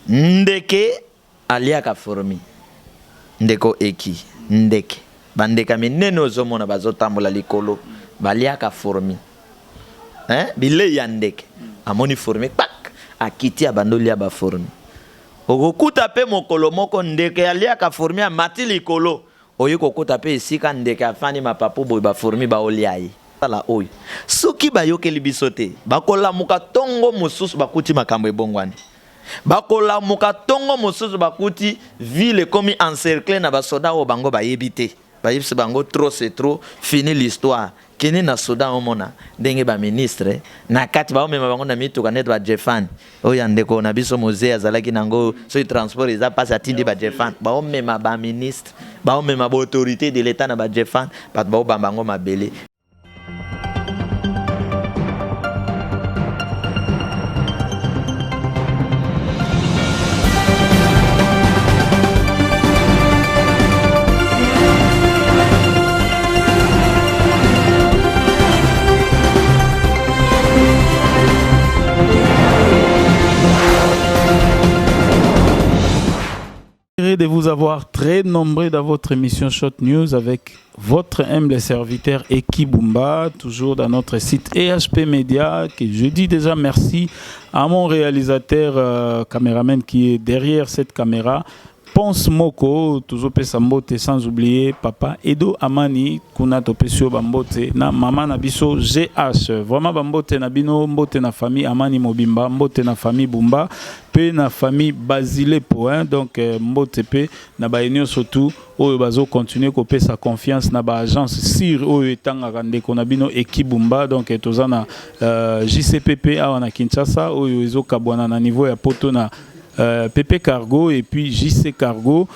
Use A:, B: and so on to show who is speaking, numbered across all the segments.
A: ndeke aliaka formi ndeko eki ndeke bandeka minene ozomona bazotambola likolo baliaka formi bile ya ndeke amoni formi pak akiti abandolia ba formi okokuta pe mokolo moko ndeke aliaka formi amati likolo oyo kokuta pe esika ndeke afani mapapu boy ba formi ba oliayi la oyo soki bayokeli biso te bakolamuka tongo mosusu bakuti makambo ebongwani bakolamuka tongo mosusu bakuti ville komi encerclé na basoda oyo bango bayebi te bayebisi bango trop c'est trop fini l'histoire kini na soda omona ndenge baministre na kati baomema bango na mituka neti bajefani oyo ndeko na biso mosee azalaki nango soki transport eza mpasi atindi bajefani baomema baministre baomema baautorité de l'état na bajefani bato baobamba bango mabele.
B: De vous avoir très nombreux dans votre émission Shot News avec votre humble serviteur Eki Bumba, toujours dans notre site EHP Media. Que je dis déjà merci à mon réalisateur caméraman qui est derrière cette caméra, Ponce Moko, toujours Pesambote, sans oublier Papa Edo Amani, Kuna Topesio Bambote, na Maman Nabiso GH. Vraiment Bambote Nabino, Mbote na famille Amani Mobimba, Mbote na famille Bumba, Pe na famille Basile Poin, donc Mbote Pe, na Baenio surtout, Oyo Bazo continue couper sa confiance na ba agence Sir Oyo Etanga Rande Konabino Eki Bumba, donc Tozana JCPP à Kinshasa, Oyo Ezo Kabwana na niveau ya poto na PP Cargo et puis JC Cargo,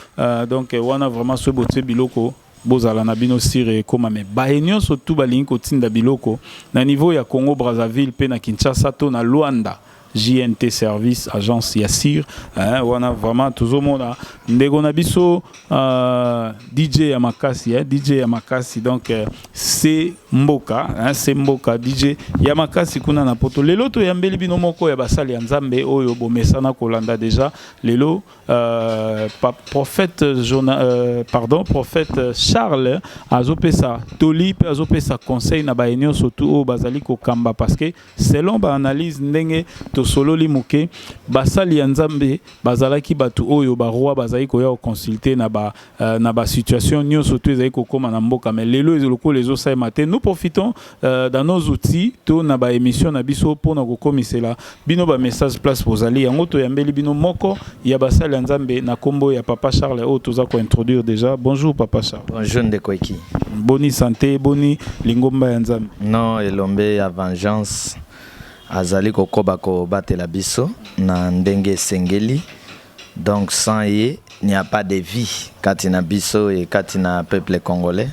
B: donc on a vraiment ce botte biloko bozala na bino sire koma me baenyo surtout balinko tinda biloko na niveau ya Congo Brazzaville pe na Kinshasa to na Luanda JNT Service agence Yassir, on a vraiment toujours mona ndego na biso DJ Yamakasi, DJ Yamakasi, donc c'est Mboka, c'est Mboka DJ Yamakasi kuna na poto lelo to yambeli bino moko ya basali ya nzambe oyo bomesana kolanda déjà lelo prophète prophète Charles azopesa toli pe azopesa conseil na baenyo surtout o bazali ko kamba parce que selon ba analyse ndenge to sololi muke basali ya nzambe bazalaki batu oyo ba roi bazali ko ya consulter na ba situation nyonso to ezali ko koma na mboka mais lelo ezoloko lezo sa matin nous profitons dans nos outils to na ba émission na biso pona ko komisela bino ba message place bozali yango to yambeli bino moko ya basali ya nzambe na kombo ya Papa Charles o toza ko introduire déjà. Bonjour Papa Charles.
A: Bonjour ndeko Eki.
B: Boni santé, boni lingomba ya nzambe.
A: Non elombe ya vengeance azali kokoba ko batela biso na ndenge sengeli, donc sans ye il n'y a pas de vie katina biso et katina peuple congolais.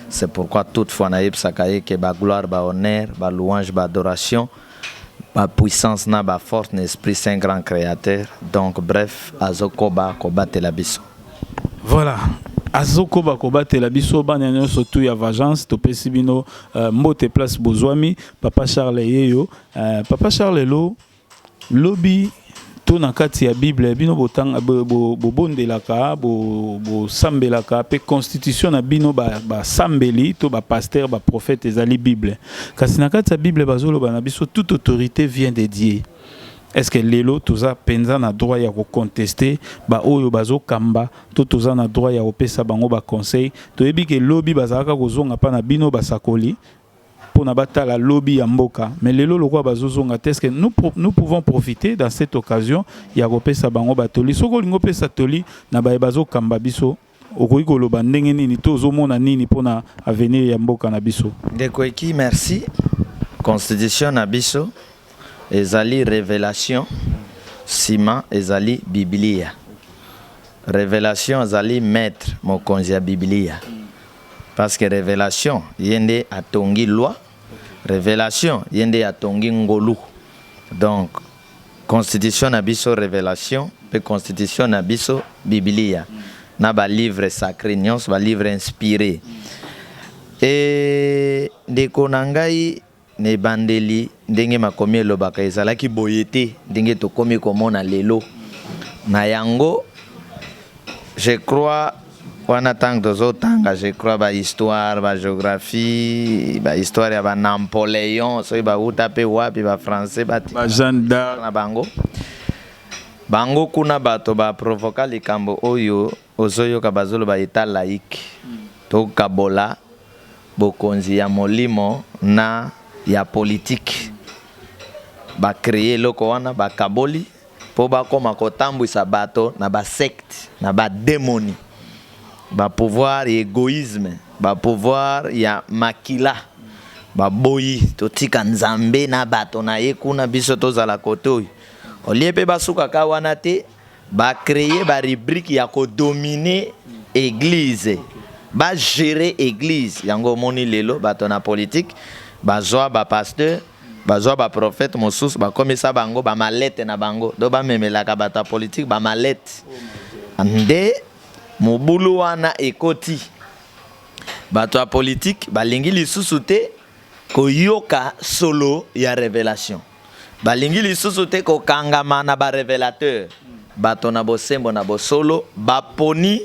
A: C'est pourquoi toutefois na yebsaka ye ke ba gloire ba honneur ba louange ba adoration ba puissance na ba force na esprit saint grand créateur, donc bref azokoba ko batela biso.
B: Voilà. Azoko bakobate la biso banyanyo surtout ya vagance to pesibino mbote place bozwami Papa Charles yeyo Papa Charles lo lobby to na kati ya Bible bino botanga bondelaka bo sambelaka pe constitution na bino ba sambeli to ba pasteur ba prophète ezali Bible kasi na kati ya Bible bazolo bana biso toute autorité vient de Dieu. Est-ce que lelo toza penza na droit ya ko contester ba oyo bazo kamba to toza na droit ya opesa bango ba conseil to yebi ke lobby bazaka kozonga pa na bino basakoli pona batala lobby ya mboka mais lelo lokwa bazozonga est-ce que nous pouvons profiter dans cette occasion ya kopesa bango batoli soko lingo pesa toli na ba bazo kamba biso okoki koloba ndenge nini to zomona nini pona avenir ya mboka na biso.
A: Ndeko Eki, merci. Constitution na biso ezali révélation, sima ezali biblia. Révélation ezali maître mokonzi ya biblia. Parce que révélation yende atongi loi, révélation yende atongi ngolu. Donc constitution na biso révélation, pe constitution na biso biblia. Na ba livre sacré nyons, ba livre inspiré. Et de konangai ne bandeli ndenge makomi elobaka ezalaki boyete ndenge tokomi komona lelo na yango je crois wana tank tozotanga je crois bahistoire bagéographie bahistoire ya Napoléon soki bauta mpe wapi bafrançais
B: Jeanne d'Arc
A: na bango kuna bato baprovoka likambo oyo ozoyoka bazoloba eta laïque tokabola bokonzi ya molimo na ya politique bacreye eloko wana bakaboli mpo bakoma kotambwisa bato na basecte na bademoni bapouvoir ya égoïsme bapouvoir ya makila baboyi totika nzambe na bato na ye kuna biso tozala kote oyo olie mpe basukaka wana te bacreye barubrike ya kodomine église bagere église yango omoni lelo bato na politique bazwa bapasteur bazwa baprophète mosusu bakomisa bango bamalete na bango do bamemelaka bato ya politique bamalete nde mobulu wana ekoti bato ya politique balingi lisusu te koyoka solo ya révélation balingi lisusu te kokangama na barévélateur bato na bosembo na bosolo baponi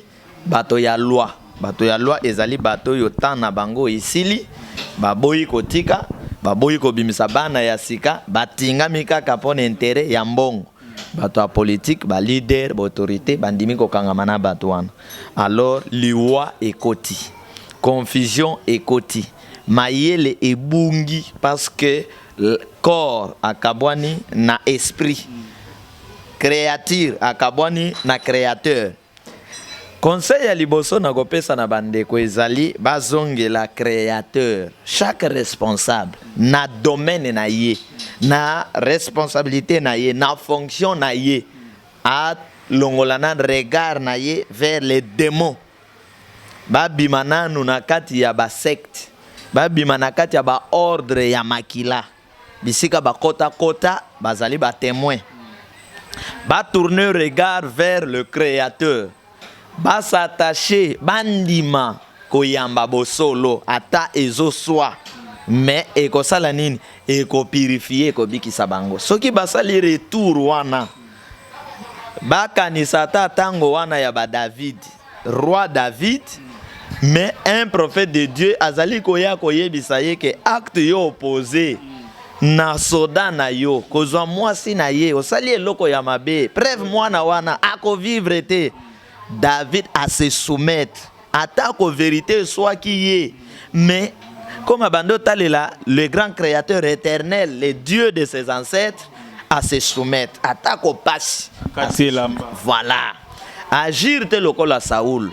A: bato ya loi ezali bato oyo tan na bango esili baboyi kotika baboyi kobimisa bana ya sika batingami kaka mpona intere ya mbongo bato ya politique balider baautorité bandimi kokangama na bato wana alors liwa ekoti confusion ekoti mayele ebungi parce que corps akabwani na esprit créature akabwani na créateur conseil ya liboso na kopesa na bandeko ezali bazongela créateur chaque responsable na domaine na ye na responsabilité na ye na fonction na ye a longola na regard na ye vers les démons babima nanu na kati ya basecte babima na kati ya baordre ya makila bisika bakota bazali batémoin batourner regard vers le créateur s'attacher bandima koyamba bosolo ata ezoswa mais ekosala nini ekopurifier ekobikisa bango soki basali retour wana bakanisa ata tango wana ya David roi David mais un prophète de Dieu azali koya koyebisa ye ke acte yo opposé na soda na yo kozwa mwasi na ye osali eloko ya mabe preuve mwana wana akovivre te David à se soumettre attaque aux vérités soit qui est mais comme abando talela le grand créateur éternel le Dieu de ses ancêtres à se soumettre attaque au passe voilà agir te lokola Saoul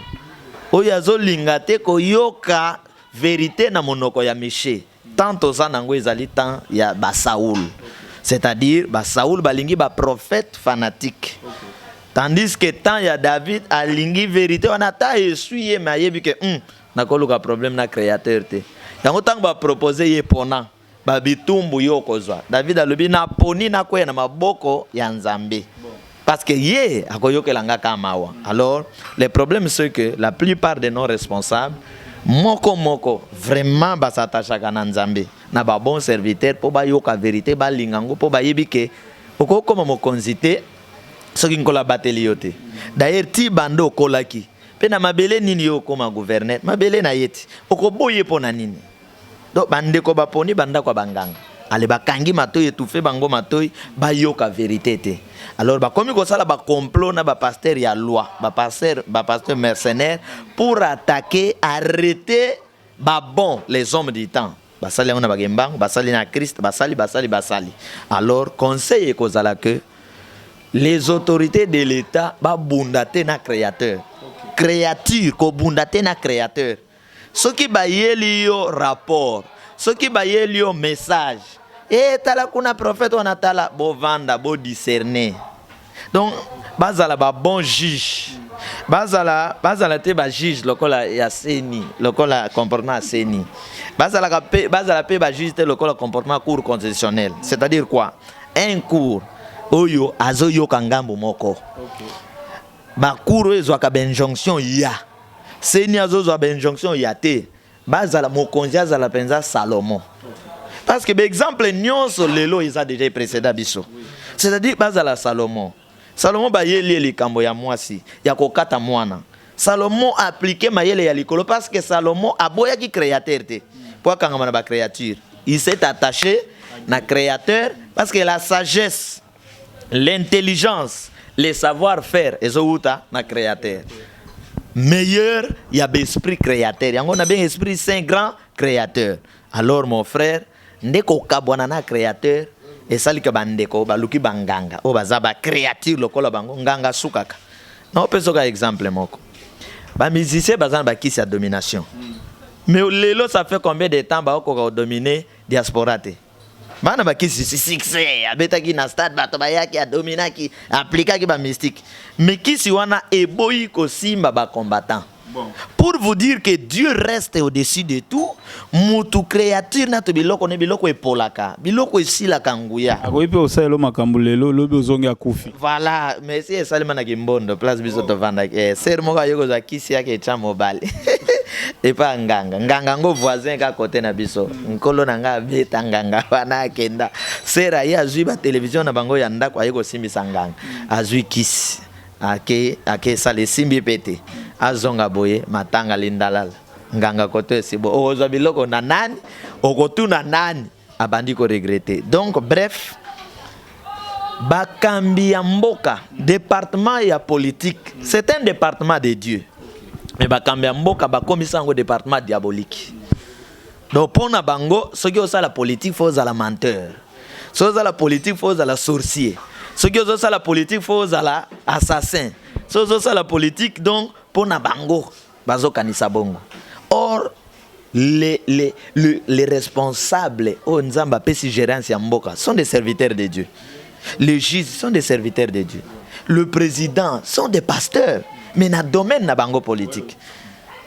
A: oyazo lingate koyoka vérité na monoko ya Miché tant oza nango ezali tant ya ba Saoul c'est-à-dire ba Saoul balingi ba prophète fanatique tandis que tant ya David alingi vérité on ata essuyer mayebi que nakoluka problème na créateur te yango tango ba proposer ye pona ba bitumbu yo kozwa David alobi na poni na koya na maboko ya Nzambe parce que ye akoyokelanga kamawa. Alors le problème c'est que la plupart de nos responsables moko vraiment basatachaka na Nzambe na ba bon serviteur po ba yoka vérité ba lingango po ba yebi ke okokoma mokonzi te soki nkola bateli yo te d'ailleurs ti bando okolaki mpe na mabele nini yo okoma gouverneur mabele na ye ti okoboye mpo na nini donc bandeko baponi bandako banganga ale bakangi matoi étouffé bango matoi bayoka vérité te alors bakomi kosala bacomplot na bapasteur ya loi bapasteur mercenaire pour attaquer arrêter babon les hommes du temps basali yango na bagembango basali na Christ basali alors conseil ekozala que les autorités de l'État babundate na créateur créature ko bundate na créateur soki bayeli yo rapport soki bayeli yo message et tala kuna prophète on atala bo vanda bo discerner donc bazala ba bon juge bazala te ba juge lokola ya seni lokola comportement seni bazala pe ba juge te lokola comportement cour constitutionnel c'est-à-dire quoi un cours oyo azoyoka ngambo moko bakuru ezwaka benjonction ya seni azozwa benjonction ya te bazala mokonzi azala penza Salomon parce que exemple nyonso lelo eza déjà précédent biso c'est-à-dire bazala Salomon Salomon bayeli likambo ya mwasi ya kokata mwana. Salomon a appliqué mayele ya likolo parce que Salomon a boya ki créateur te. Pour kangama na ba créature. Il s'est attaché na créateur parce que la sagesse, l'intelligence, le savoir-faire ezouta na créateur. Meilleur il y a l'esprit créateur. Yango na bien esprit saint grand créateur. Alors mon frère, ndeko kabwana na créateur et salika bandeko baluki banganga o bazaba créature lokola bango nganga sukaka. Non pesoka exemple moko. Ba musicien bazana ba kisi ya domination. Mais lelo ça fait combien de temps ba ko dominer diaspora te? Bana ba kisi succès abetaki na stade bato bayaki a dominaki appliquaki ba mystique. Mais kisi wana eboyi ko simba ba combattant. Bon. Pour vous dire que Dieu reste au-dessus de tout, mutu créature na to biloko ne biloko epolaka, biloko esila kanguya.
B: Akoipe osalo makambulelo lobi ozongi akufi.
A: Voilà, merci esalema na kimbondo place biso to vanda. Ser moka yoko za kisi yake cha mobile. Et pas nganga. Nganga ngo voisin ka côté na biso. Nkolo na nga beta nganga wana kenda. Sera ya azui ba télévision na bango ya ndako ayeko simbi sanganga. Azui kisi. Ake sale simbi pete. Azonga boye matanga lindalala nganga kote sibo ozo biloko na nani okotu na nani abandi ko regretter. Donc bref bakambi ya mboka département ya politique c'est un département de Dieu mais bakambi ya mboka bakomisa ngo département diabolique. Donc pona bango soki osala politique faut la menteur, soki osala politique faut la sorcier, soki osala politique faut la assassin, soki osala politique donc pona bango bazo kanisa bongo. Or les responsables au nzamba pesi gérance ya mboka sont des serviteurs de Dieu. Les juges sont des serviteurs de Dieu. Le président sont des pasteurs mais na domaine na bango politique.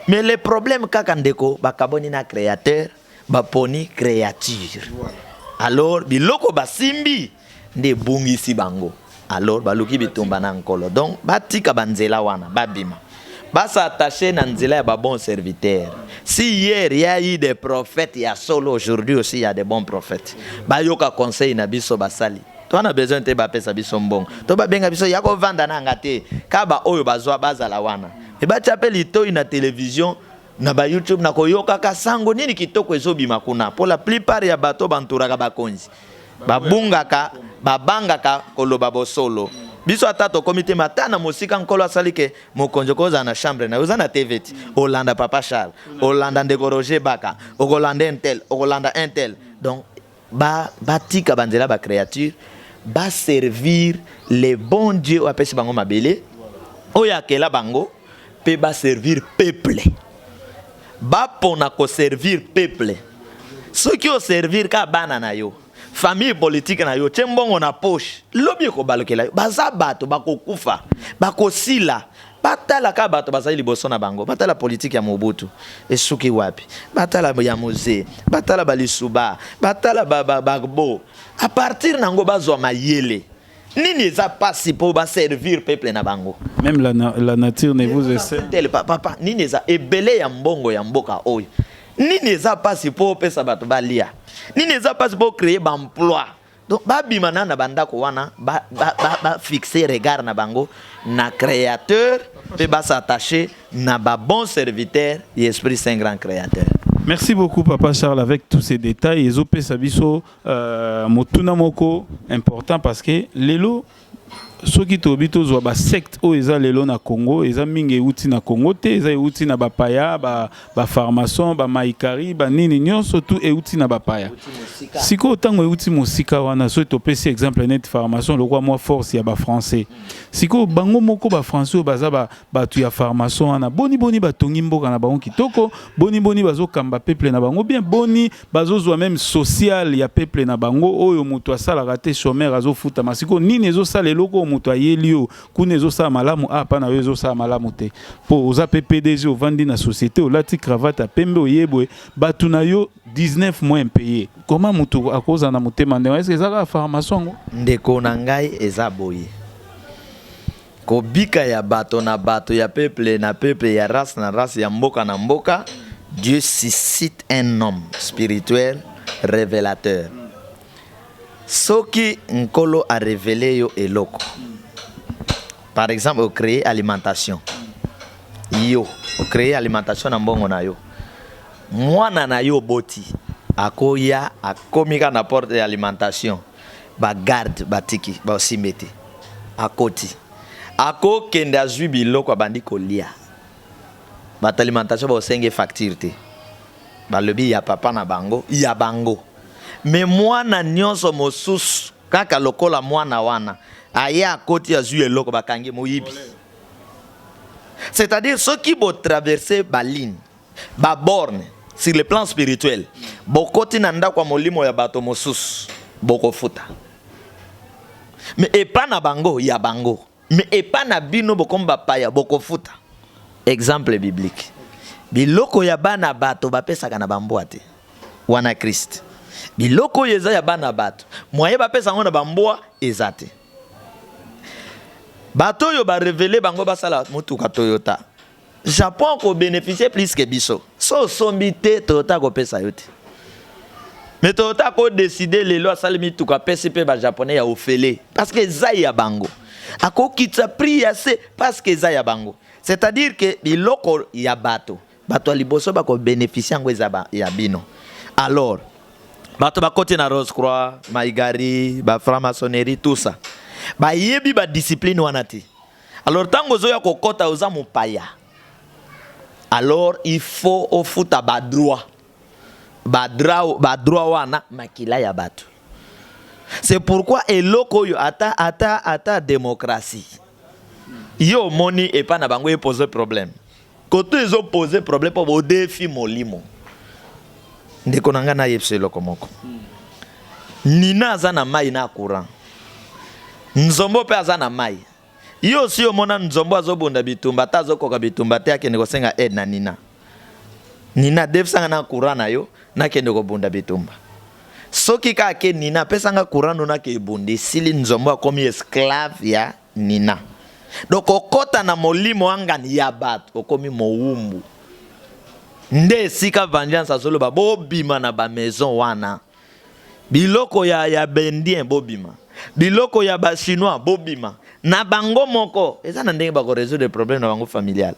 A: Mais le problème kakandeko bakaboni na créateur baponi créature. Alors biloko basimbi nde bungisi bango. Alors baluki bitumba na nkolo. Donc batika banzela wana babima. Basa attaché na nzela ya ba bon serviteur. Si hier il y a eu des prophètes, il y a solo aujourd'hui aussi il y a des bons prophètes. Ba yoka conseil na biso basali. Toi na besoin te ba pesa biso mbongo. To ba benga biso yako vanda na ngate. Kaba oyo bazwa bazala wana. E ba chapeli to na télévision na ba YouTube na koyoka kasango nini kitoko ezobima kuna. Pour la plupart ya bato banturaka bakonzi. Babungaka, babangaka koloba bosolo. Biso atato comité matana musika nkolo asalike mokonjo koza na chambre na uzana TV Hollanda Papa Charles Hollanda ndeko Roger Baka Hollanda Intel Hollanda Intel. Donc batika banzela ba créature ba servir les bons dieux ou apesi bango mabele oya kela bango pe ba servir peuple ba pona ko servir peuple ceux qui au servir ka bana na yo famille politique na yo tembongo na poche lobi ko balokela yo baza bato bakokufa bakosila batala ka bato bazali liboso na bango batala politique ya Mobutu esuki wapi batala ya Moze batala balisuba batala bagbo à partir nango bazwa mayele nini eza pasi po ba servir peuple na bango.
B: Même la nature ne vous essaie
A: papa nini eza ebele ya mbongo ya mboka oyo nini eza pasi po pesa bato balia nini eza pasi po créer ba emploi. Donc babima na bandako wana ba fixer regard na bango na créateur pe ba s'attacher na ba bon serviteur et esprit saint grand créateur.
B: Merci beaucoup Papa Charles avec tous ces détails. Ezope sabiso motuna moko important parce que lelo soki tobito zo ba secte o eza lelo na Congo eza mingi uti na Congo te eza uti na bapaya ba pharmacien ba maikari ba nini nyonso tu uti na bapaya siko tango uti musika wana so topesi exemple net pharmacien lokwa moi force ya ba français siko bango moko ba français baza ba tu ya pharmacien wana boni batongi mboka na bango kitoko boni bazo kamba peuple na bango bien boni bazo zo même social ya peuple na bango oyo mutu asala raté chômeur azo futa masiko nini ezo sala loko mutu ayelio kuna ezo sa malamu apa na ezo sa malamu te po oza PPDG ovandi na société olati cravate a pembe oyebwe batu na yo 19 mois impayé. Comment mutu akoza na mutema nde est-ce que ça va formation ngo
A: ndeko na ngai eza boye kobika ya bato na bato ya peuple na peuple ya race na race ya mboka na mboka. Dieu suscite un homme spirituel révélateur. Soki nkolo a révélé yo eloko par exemple créer alimentation yo créer alimentation na mbongo na yo mwana na yo boti akoya akomika na porte ya alimentation ba garde batiki ba osimete akoti ako kende azwi biloko bandi kolia ba alimentation ba osenge facture te ba lobi ya papa na bango ya bango me mwana nyonso mosusu kaka lokola mwana wana aya akoti azwi eloko bakangi moyibi. C'est-à-dire ceux qui vont traverser ba ligne ba borne sur le plan spirituel bokoti nanda kwa molimo ya bato mosusu boko futa mais epa na bango ya bango mais epa na bino bokomba paya boko futa. Exemple biblique biloko ya bana bato bapesaka na bambwate wana Christ biloko yeza ya bana bato moye bapesa ngona bambwa ezate bato yo ba révéler bango basala mutuka Toyota Japon ko bénéficier plus que biso so sombité Toyota ko pesa yote mais Toyota ko décider les lois salimi tuka PCP ba japonais ya ofele parce que za ya bango ako kitsa prix assez parce que za ya bango c'est-à-dire que biloko ya bato liboso ba ko bénéficier ngo za ya bino. Alors bato ba côté na Rose Croix Maigari ba franc-maçonnerie tout ça ba yebi ba discipline wana te. Alors tango zo ya kokota oza mopaya alors il faut ofuta ba droit wana makila ya bato. C'est pourquoi eloko yo ata démocratie yo moni et pas na bango e poser problème koto ezo poser problème pour bo défi molimo ndeko nanga na yepse loko moko nina aza na mai na courant nzombo pe aza na mai yo si omona nzombo azobunda bitumba ta azokoka bitumba te akende kosenga aide na nina defsanga na courant na yo nakende kobunda bitumba soki ka ke nina pesanga courant na ke bundi sili nzombo akomi esclave ya nina donc okota na molimo angani ya bato okomi mowumbu nde sika vengeance azolo ba bobima na ba maison wana biloko ya bendien bobima biloko ya ba chinois bobima na bango moko eza na ndenge ba ko résoudre problème na bango familial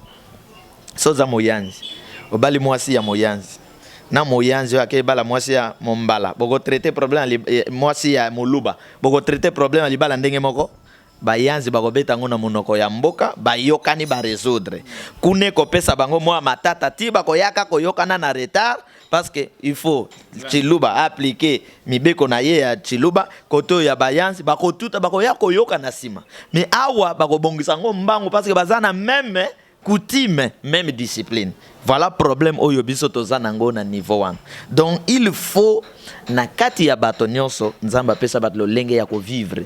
A: soza moyanzi obali mwasi ya moyanzi na moyanzi yake bala mwasi ya mombala boko traiter problème mwasi ya moluba boko traiter problème ali bala ndenge moko bayanzi bakobeta ngo na monoko ya mboka bayokani ba résoudre kune ko pesa bango mwa matata ti bakoyaka koyokana na retard parce que il faut chiluba appliquer mibeko na ye ya chiluba koto ya bayanzi bakotuta bakoya koyoka na sima mais awa bakobongisa ngo mbango parce que bazana même coutume même discipline. Voilà problème oyo biso tozana ngo na niveau 1. Donc il faut na kati ya bato nyonso nzamba pesa bato lolenge ya ko vivre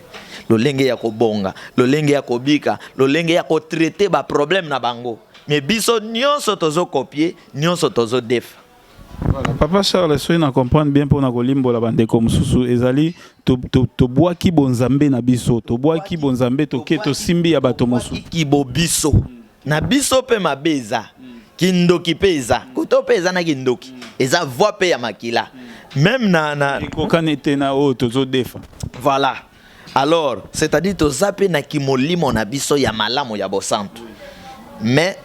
A: lolenge ya ko bonga lolenge ya ko bika lolenge ya ko traiter ba problème na bango mais biso nyonso tozo copier nyonso tozo def.
B: Voilà, Papa Charles, soyez na comprendre bien pour na kolimbo la bande comme susu ezali to bois ki bonzambe na biso to bois ki bonzambe to keto simbi ya bato mosu
A: ki bo biso na biso pe mabeza kindoki peza kuto peza na kindoki eza voix pe ya makila même na
B: kokanete na o tozo defa.
A: Voilà. Alors c'est-à-dire to zape na kimolimo na biso ya malamo ya bosanto mais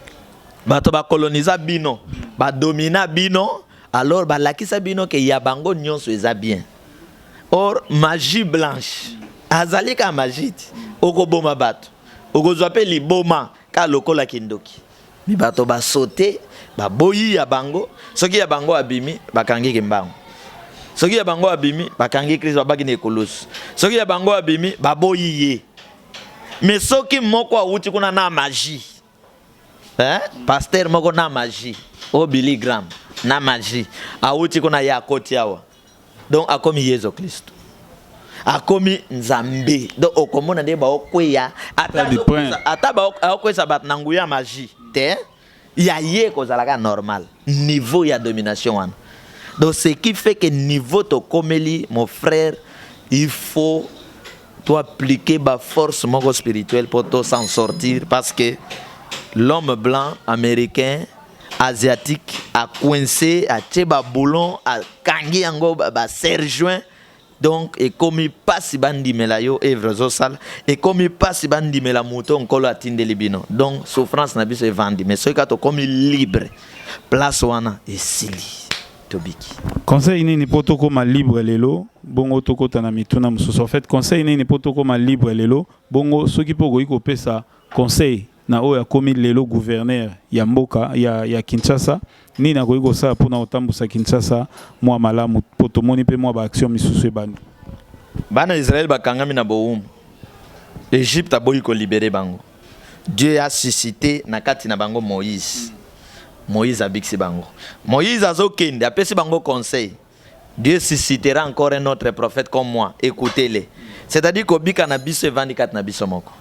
A: bato ba coloniser bino ba dominer bino alors ba lakisa bino ke ya bango nyonso eza bien. Or magie blanche azalika magie okoboma bato okozwa pe liboma ka lokola kindoki mi bato ba sauter ba boyi ya bango soki ya bango abimi bakangi kimbango soki ya bango abimi bakangi Christ babaki na ekolosi soki ya bango abimi baboyi ye mais soki moko awuti kuna na magie pasteur moko na magie o Billy Graham na magie awuti kuna ya koti awa donc akomi Yesu Kristo akomi nzambe donc okomona nde ba okweya ata ba okwesa bat na nguya magie te ya ye kozalaka normal niveau ya domination wana. Donc ce qui fait que niveau to komeli mon frère il faut toi appliquer ba force moko spirituelle pour to s'en sortir parce que l'homme blanc américain asiatique a coincé a teba boulon a kangi yango ba serjoint donc et comme passe bandimela yo evre zosala et comme passe bandimela moto nkolo atindeli bino donc souffrance na biso evandi mais soki kato comme libre place wana esili tobiki
B: conseil nini poto koma libre lelo bongo tokota na mituna mususu en fait conseil nini poto koma libre lelo bongo soki poko iko pesa conseil na oya komi lelo gouverneur ya mboka ya Kinshasa ni na koiko sa pona otambusa Kinshasa mwa malamu poto moni pe mwa ba action misusu ebandi
A: bana Israël bakangami na boum Égypte a boyi ko libérer bango Dieu a suscité na kati na bango Moïse a bixi bango Moïse a zokende a pesi bango conseil Dieu suscitera encore un autre prophète comme moi écoutez-le c'est-à-dire ko bika na biso evandika na biso moko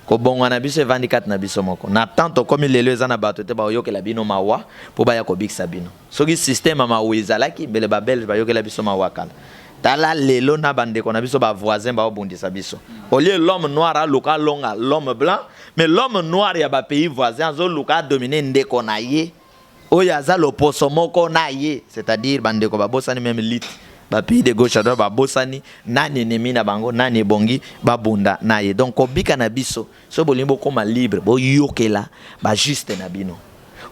A: ko bongo na biso evandika na biso moko na tanto comme lelo ezana bato te ba yokela bino mawa po ba ya ko bikisa bino soki système ma wezalaki bele ba belge ba yokela biso mawa kala tala lelo na bandeko na biso ba voisin ba obundisa biso au lieu l'homme noir a luka longa l'homme blanc mais l'homme noir ya ba pays voisin zo luka dominer ndeko na ye oya za loposo moko na ye c'est-à-dire bandeko ba bosani même lit ba pays de gauche à droite ba bosani nani nemi na bango nani bongi ba bunda na ye donc obika na biso so bolimbo koma libre bo yokela ba juste na bino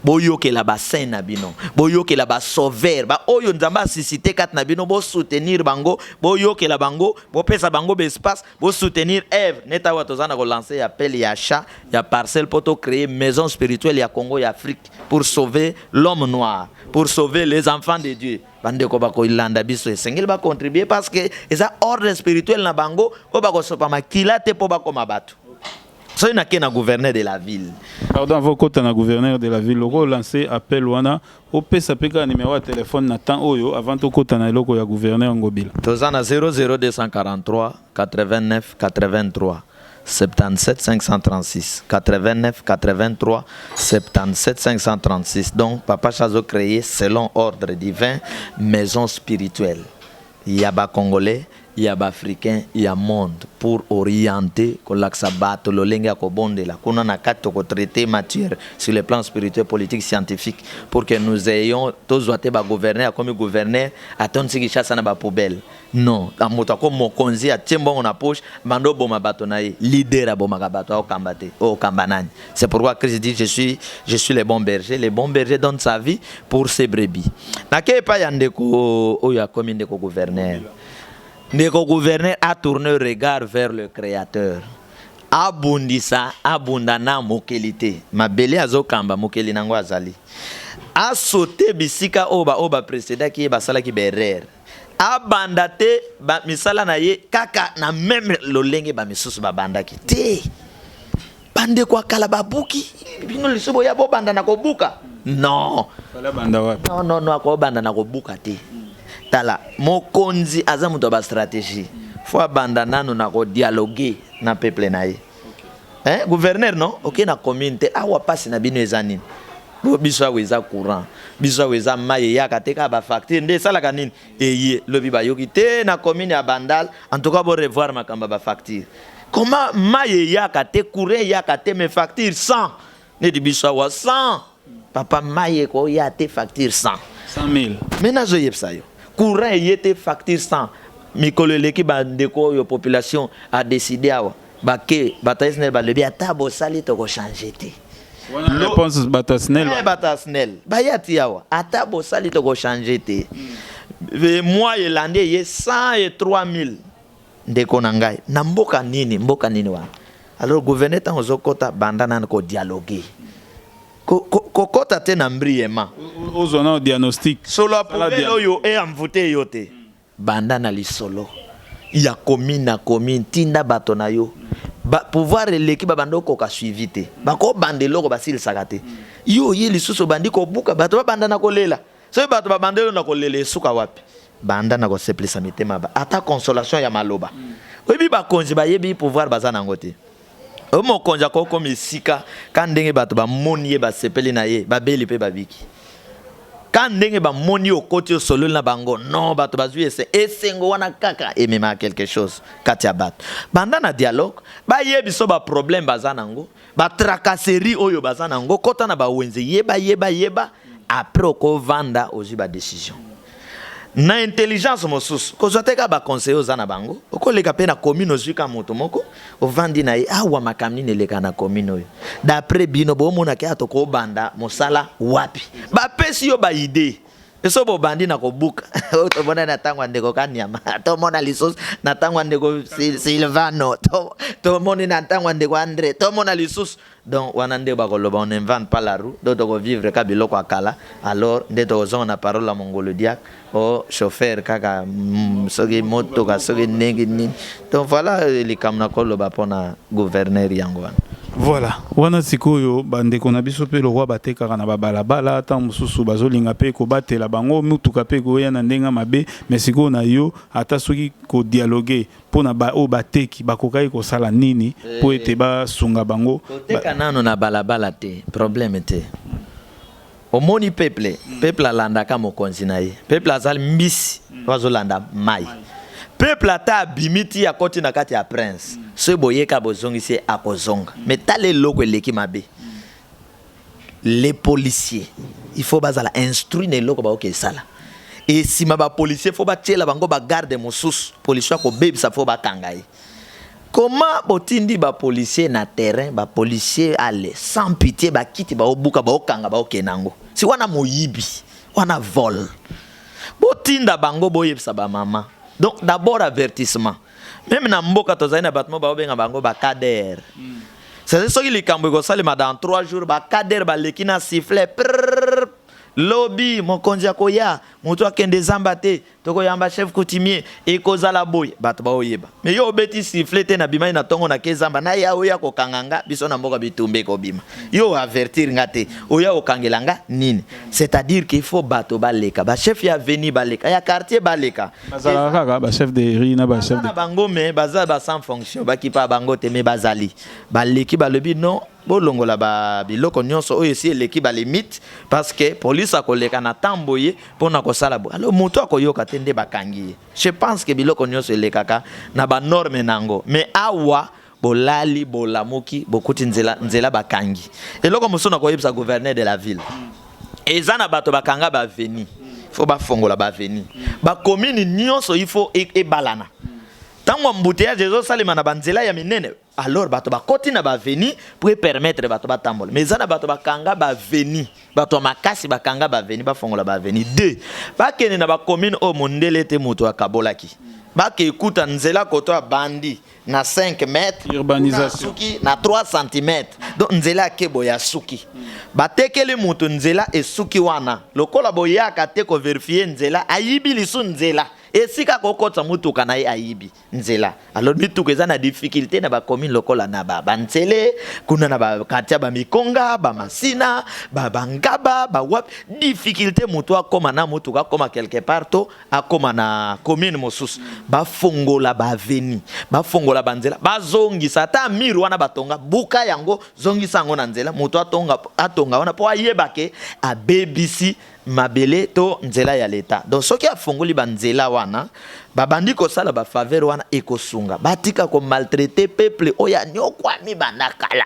A: boyokela ba saint na bino boyokela ba sauver ba oyo nzamba suscité kat na bino bo soutenir bango boyokela bango bo pesa bango be espace bo soutenir Ève neta wa tozana ko lancer appel ya achat ya parcelle poto créer maison spirituelle ya Congo ya Afrique pour sauver l'homme noir pour sauver les enfants de Dieu bandeko bako ilanda biso esengeli ba contribuer parce que eza ordre spirituel na bango o bako sopa makila te po bako mabatu. So il n'a qu'un gouverneur de la ville.
B: Pardon, vous côté un gouverneur de la ville, vous lancez appel wana au PSAPK numéro de téléphone Nathan Oyo avant tout côté un loko ya gouverneur ngobila.
A: Tozana 00243 89 83 77 536 89 83 77 536. Donc Papa Chazo créé selon ordre divin maison spirituelle. Il y a bas congolais, il y a bas africain, il y a monde pour orienter que l'Axabat, le lenga kobonde la qu'on a quatre traiter matière sur le plan spirituel, politique, scientifique pour que nous ayons tous été gouverneurs comme gouverneur attendre ce qui chasse na ba poubelle. Non, à motako mon konzi a tiembo on a poche mando boma batonaye leader a boma bato au kambate au kambanani. C'est pourquoi Christ dit je suis le bon berger. Le bon berger donne sa vie pour ses brebis. Na ke pa yandeko o ya comme ndeko gouverneur. Ndeko gouverneur a tourné le regard vers le créateur. Abundisa abundana mokelité. Mabele azokamba mokeli nango azali. A sauté bisika oba précédent qui basala ki berer. Abandate ba misala na ye kaka na même lolenge ba misusu ba bandaki te. Bande kwa kala babuki bino lisobo ya bo banda na kobuka. Non.
B: Fala banda wapi?
A: Non ko banda na kobuka te. Tala mokonzi aza muto ba stratégie. Faut abanda nanu na ko dialoguer na peuple na ye. Hein gouverneur non? OK na communauté awa passe na bino ezanini. Biswa weza courant biswa weza maye ya kateka ba facture nde sala kanini eye lobi ba yoki te na commune ya Bandal en tout cas bo revoir makamba ba facture comment maye ya kate courant ya kate me facture 100 ne di biswa wa 100 papa maye ko ya te facture 100
B: 100,000
A: maintenant je yepsa yo courant yete facture 100 mikolo leki ba ndeko yo population a décidé awa ba ke bataisne ba lebi atabo sali to ko changer te.
B: La réponse batasnel.
A: Batasnel. Bayati yawa. Atabo sali to go changer te. Moi yelande ye 103,000 ndeko nangai. Na mboka nini wa. Alors gouverneur tan ozokota bandana ko dialoguer. Kokota te na mbriema.
B: Ozona diagnostic.
A: Solo apobelo yo e amvute yote. Bandana li solo. Ya commune tinda bato na yo. Pouvoir l'équipe bandoko ka suivi te bako bandelo ko basil sakate yo ye lisusu bandiko buka bato banda na kolela so bato bandelo na kolele suka wapi banda na ko seplisa mitema ba ata consolation ya maloba obi ba konzi ba yebi pouvoir bazana ngote o mo konja ko comme sika kan ndenge bato ba moni ye ba sepeli na ye ba beli pe ba biki kan ndenge ba moni o côté solo na bango non bato bazui esengo wana kaka emema quelque chose katia bato banda na dialogue ba yebi so ba problème bazana ngo ba tracasserie oyo bazana ngo kota na ba wenze yeba après ko vanda ozi ba décision na intelligence mosusu kozwa te ka ba conseiller oza na bango okoleka pe na commune ozwika moto moko ovandi na ye awa makamni neleka na commune oyo d'après bino bomona ke atoko banda mosala wapi bapesi yo ba idée eso bobandi na kobuka tomona na tangwa ndeko kanyama tomona lisos na tangwa ndeko Silvano tomona na tangwa ndeko André tomona lisos donc wana nde bakoloba on n'invente pas la roue donc on vivre ka biloko akala alors nde tozonga na parole la mongolo diak o chauffeur kaka soki moto ka soki nengi nini donc voilà likamna koloba pona gouverneur yango wana.
B: Voilà, wana sikoyo bande kona biso pe le roi batekaka na babalabala ta mususu bazolinga pe ko batela bango mutuka pe ko ya na ndenga mabe mais sikoyo na yo ata soki ko dialoguer pona ba o bateki bakokai ko sala nini po ete ba sunga bango
A: teka nano na balabala te problème te omoni peuple alanda ka mokonzi na ye peuple azali mbisi bazolanda mai peuple ata bimiti ya koti na kati ya prince ce boyeka bozongisi akozonga mais tale loko eleki mabe les policiers il faut bazala instruire ne loko ba ok sala et si ma ba policier faut ba tiela bango ba garde mosusu policier ko bebisa faut ba kangai comment botindi ba policier na terrain ba policier aller sans pitié ba kiti ba obuka ba okanga ba okenango si wana moyibi wana vol botinda bango boyebisa ba mama. Donc d'abord avertissement. Même na mboka tozali na batmo ba obenga bango ba kader. C'est ce qui li kambo ko salima dans 3 jours ba kader ba lekina sifflet. Lobby mokonzi akoya moto akende zambate toko yamba chef coutumier e kozala boy bato ba oyeba. Mais yo beti sifflet na bima na tongo na kezamba na ya oya ko kanganga biso na mboka bitumbe ko bima. Yo avertir ngate oya okangelanga nini. C'est-à-dire qu'il faut bato baleka ba chef ya veni baleka ya quartier baleka.
B: Bazala kaka ba chef de rina ba chef de
A: bango mais bazala ba sans fonction ba ki pa bango te me bazali. Baleki balobi non bolongola ba biloko nyonso oyo si eleki ba limite parce que police akoleka na tamboye pona ko sala bo alors moto akoyoka tende bakangi je pense que biloko nyonso elekaka na ba norme nango mais awa bolali bolamuki bokuti nzela bakangi eloko musona ko yebisa gouverneur de la ville ezana bato bakanga ba veni faut ba fongola ba veni ba commune nyonso il faut e balana tango mbouteillage ezo salima na banzela ya minene alors bato bakoti na ba veni pour permettre bato batambola mais zana bato bakanga ba veni bato makasi bakanga ba veni ba fongola ba veni 2 bakene na ba commune o mondele te moto akabolaki bake ekuta nzela koto ya bandi na 5 mètres
B: urbanisation
A: suki na 3 cm donc nzela kebo ya suki batekele moto nzela esuki wana lokola boyaka te ko vérifier nzela ayibi lisu nzela esika kokotsa mutuka na ye ayibi nzela alors mituka eza na difficulté na ba commune lokola na ba banzele kuna na ba katia ba mikonga ba masina ba bangaba ba wap difficulté mutu akoma na mutuka akoma quelque part to akoma na commune mosusu ba fongola ba veni ba fongola banzela ba zongisa ta miru wana batonga buka yango zongisa ngo na nzela mutu atonga wana po ayebake a BBC mabele to nzela ya leta donc soki afongoli banzela wana babandi ko sala ba faveur wana ekosunga batika ko maltraiter peuple oya nyokwami banakala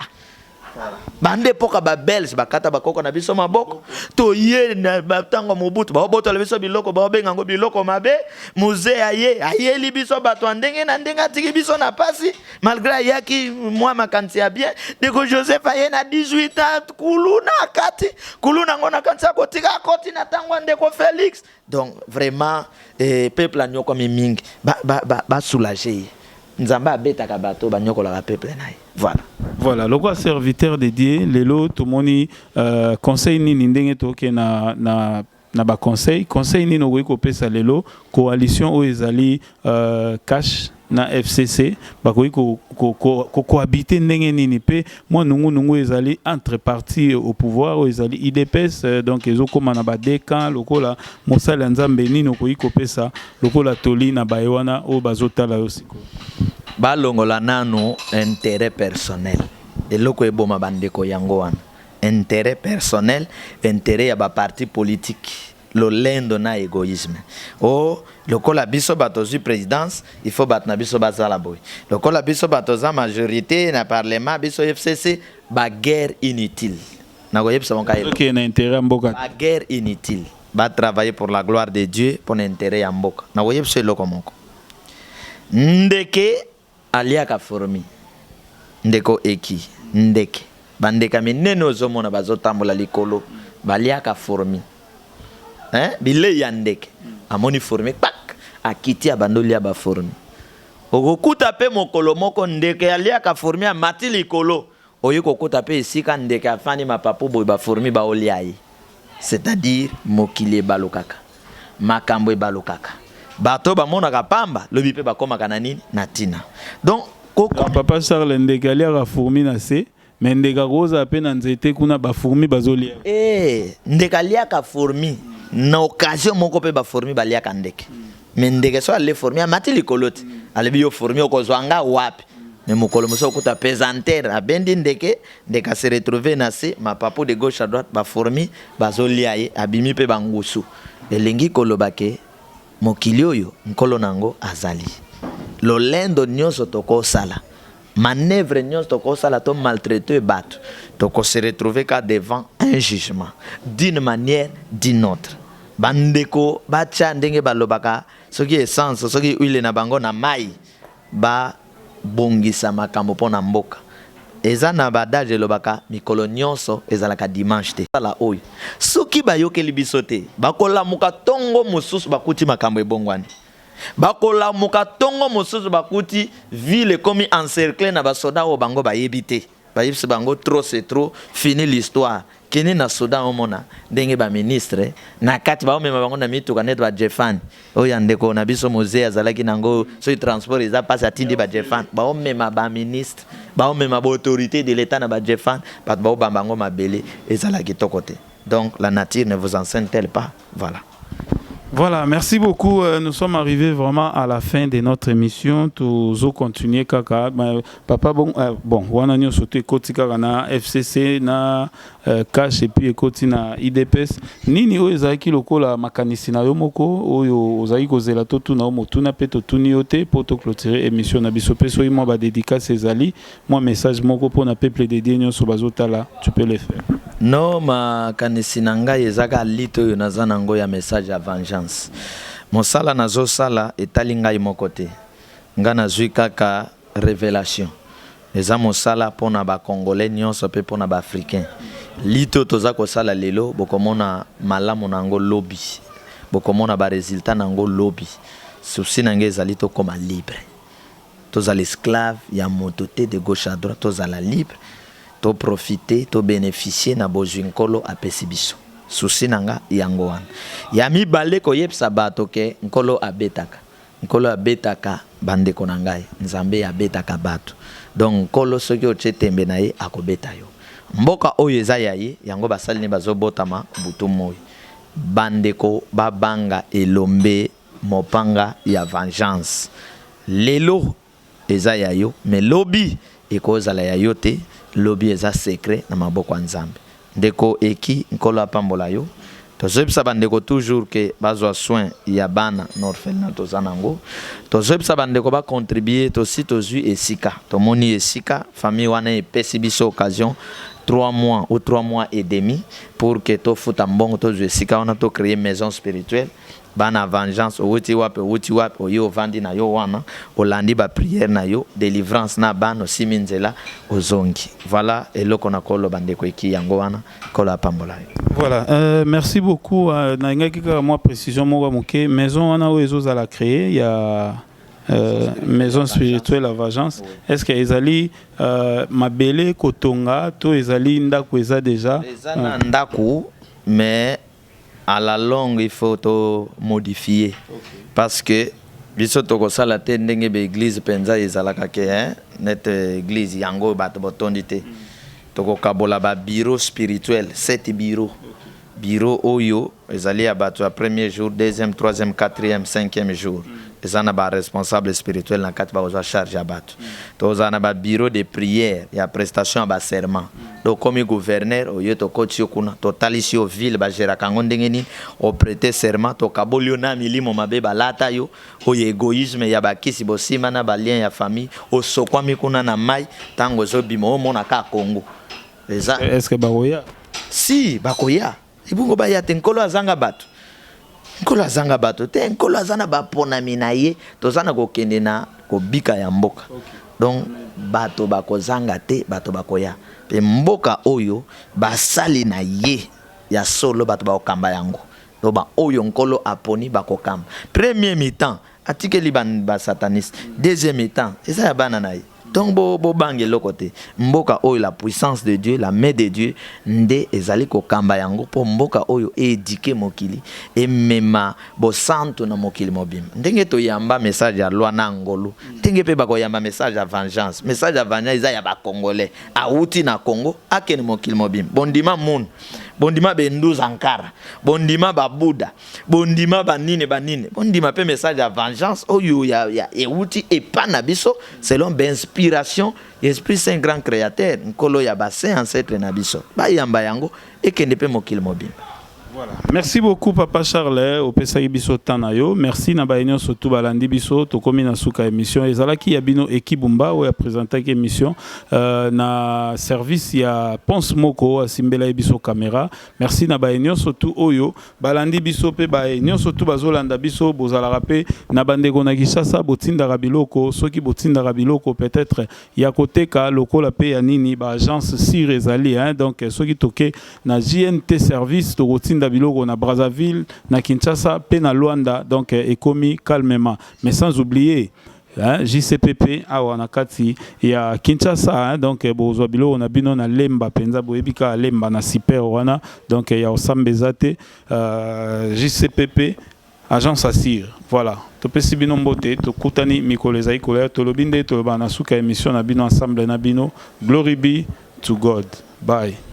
A: bande poka ba belge bakata bakoko na biso maboko to ye na batango mobutu ba boto la biso biloko ba benga ngo biloko mabe musée aye li biso bato ndenge na ndenga tiki biso na pasi malgré yaki moi makanti ya bien deko Joseph aye na 18 ans kuluna kati kuluna ngona kansa ko tika koti na tango ndeko Félix donc vraiment peuple anyoko mingi ba soulager nzamba betaka bato banyokola ka peuple naye voilà
B: le roi serviteur dédié lelo tomoni conseil nini ndenge toke na ba conseil nini no ko pesa lelo coalition o ezali cash na FCC bakoyi ko cohabiter ndenge nini pe moi nungu ezali entre partis au pouvoir o ezali IDPS donc ezokoma na ba dekan lokola mosala nzambe nini okoyi ko pesa lokola toli na bayewana o bazotala yosiko
A: balongola nano intérêt personnel eloko eboma bandeko yango wana intérêt personnel intérêt ya ba parti politique lolendo na égoïsme lokola biso batozi présidence il faut batna biso bazala boy lokola biso batoza majorité na parlement biso FCC ba guerre inutile na koyebisa mon kaye
B: na intérêt mboka
A: ba guerre inutile va travailler pour la gloire de Dieu pour l'intérêt ya mboka na woyeb se loko moko ndeke aliaka formi ndeko eki ndeke bandeka minene ozomona bazotambola likolo baliaka formi bilei ya ndeke amoni formi pak akiti abandoli ya baformi okokuta pe mokolo moko ndeke aliaka formi amati likolo oyo kokuta pe esika ndeke afani mapapu boye baformi baolia ye. C'est-à-dire mokili ebalokaka makambo ebalokaka bato bamonaka pamba lobi pe bakomaka na nini na tina. Donc
B: papa Charles ndeke aliaka formi na se mais ndeke akoza pe na nzete kuna baformi bazolia
A: ndeke aliaka formi na occasion moko pe baformi baliaka ndeke mais ndeke so ale formi amati likolo te alebi yo formi okozwanga wapi. Mais mokolo moso okuta pesantere abendi ndeke ndeka se retrouver na se mapapu de gauche à droite baformi bazolia ye abimi pe bangusu elengi koloba ke mokili oyo nkolo nango azali lolendo nyonso tokosala manœuvre nyonso tokosala to maltraiter bato toko se retrouver ka devant un jugement d'une manière d'une autre. Bandeko bacha ndenge balobaka soki essence soki huile na bango na mai ba bongisa makambo pona mboka eza na badage lobaka mikolo nyonso ezalaka dimanche te sala oyo soki bayokeli biso te bakolamuka tongo mosusu bakuti makambo ebongwani bakolamuka tongo mosusu bakuti ville komi encerclé na basoda oyo bango bayebi te bayebisi bango trop c'est trop fini l'histoire kini na soda omona ndenge ba ministre na kati ba omema bango na mituka net ba Jefan oyo ndeko na biso musée azalaki nango so transport eza passe atindi ba Jefan ba omema ba ministre ba omema ba autorité de l'état na ba Jefan ba bango mabele ezalaki tokote. Donc la nature ne vous enseigne-t-elle pas?
B: Voilà, merci beaucoup. Nous sommes arrivés vraiment à la fin de notre émission. Tous continuer kaka. Papa bon, wana nyo sauté koti kaka na FCC na cash et puis ekoti na IDPS. Nini oyo ezaki lokola makanisi na yo moko oyo ozaki kozela to tuna motuna pe to tuni yote pour to clôturer émission na biso pe so moi ba dédicace ezali moi message moko pour na peuple de Dieu nyo so bazotala tu peux le faire.
A: No makanisi na ngai ezaka lito oyo naza nango ya message ya vengeance. Mosala nazo sala etali ngai moko te. Nga nazwi kaka révélation. Eza mosala pona ba congolais nyonso pe pona ba africain. Lito toza kosala lelo bokomona malamu nango lobby. Bokomona ba résultat nango lobby. Souci nange ezali to koma libre. Toza l'esclave ya mototé de gauche à droite toza la libre. To profiter, to bénéficier na bozwi nkolo apesi biso. Susi nanga yango wana. Ya mibale koyebisa bato ke nkolo abetaka. Nkolo abetaka bandeko na ngai. Nzambe abetaka bato. Donc nkolo soki otie tembe na ye akobeta yo. Mboka oyo eza ya ye yango basali ne bazobotama butu moi. Bandeko babanga elombe mopanga ya vengeance. Lelo eza ya yo, mais lobi ekozala ya yo te. Lobby eza secret na maboko nzambe ndeko eki nkolo apambola yo tozebisa bandeko toujours que bazwa soin ya bana na orphelinat tozanango tozebisa bandeko ba contribuer tosi tozwi esika tomoni esika famille wana epesi biso occasion 3 mois ou 3 mois et demi pour que to futa mbongo tozwi esika wana to créer maison spirituelle bana vengeance owuti wapi oyo vandi na yo wana olandi ba prière na yo délivrance na bano siminzela ozongi. Voilà eloko na kolo bandeko eki yango wana kolo apambola.
B: Voilà, merci beaucoup na ngaki ka moi précision mo moke maison wana o ezoza la créer il y a maison spirituelle à Vengeance. Est-ce que ezali mabele kotonga to ezali ndako eza déjà
A: ndako mais à la longue il faut to modifier parce que biso toko sala te ndenge be église penza ezalaka ke net église yango bato botondi te toko kabola ba bureau spirituel 7 bureau oyo ezali ya bato ya premier jour deuxième troisième quatrième cinquième jour ezana ba responsable spirituel na kati ba oza charge ya bato to zana ba bureau de prière ya prestation ba serment donc comme gouverneur oyo to koti kuna to talisi o ville ba gera kango ndenge nini o prêter serment to kabolio na milimo mabe balata yo oyo égoïsme ya bakisi bosima na ba lien ya famille o sokwa mikuna na mai tango zo bimo o mona ka Congo
B: est-ce que bakoya
A: si bakoya ibungo ba ya tenkolo azanga bato nkolo azanga bato te nkolo azana baponami na ye tozana kokende na kobika ya mboka donc bato bakozanga te bato bakoya pe mboka oyo basali na ye ya solo bato bakokamba yango donc ba oyo nkolo aponi bakokamba premier mi-temps atikeli ba sataniste deuxième mi-temps eza ya bana na ye donc bo bange lokote mboka oyo la puissance de Dieu la main de Dieu nde ezali kokamba yango po mboka oyo éduquer mokili et mema bo santo na mokili mobim ndenge to yamba message ya loi na ngolo ndenge pe bako yamba message ya vengeance eza ya ba congolais auti na Congo akeni mokili mobim bondima moun bondima bendu zankara bondima babuda bondima banine bondima pe message ya vengeance oyo ya euti epana biso selon inspiration Esprit Saint grand créateur nkolo ya bassin ancêtre na biso ba yamba yango ekende pe mokili mobim.
B: Voilà. Merci beaucoup Papa Charles au Pesaki biso tanayo. Merci na baenyo surtout balandi biso to komi na suka émission ezalaki ya bino ekibumba o ya présenter émission na service ya Ponce Moko asimbela biso caméra. Merci na baenyo surtout oyo balandi biso pe baenyo surtout bazolanda biso bozala rapé na bandeko na Kishasa botinda rabiloko soki botinda rabiloko peut-être ya koteka lokola pe ya nini ba agence sir ezali hein donc soki toke na JNT service to botinda biloko na Brazzaville, na Kinshasa, pe na Luanda, donc ekomi calmement. Mais sans oublier, hein, JCPP, awa na kati, ya Kinshasa, hein, donc bozwa biloko na bino na Lemba, penza boebika Lemba na Super wana, donc ya Osambezate, JCPP, agence Assir. Voilà. Topesi bino mbote, tokutani mikolo ezali kolea, tolobinde, toloba na suka émission na bino ensemble na bino. Glory be to God. Bye.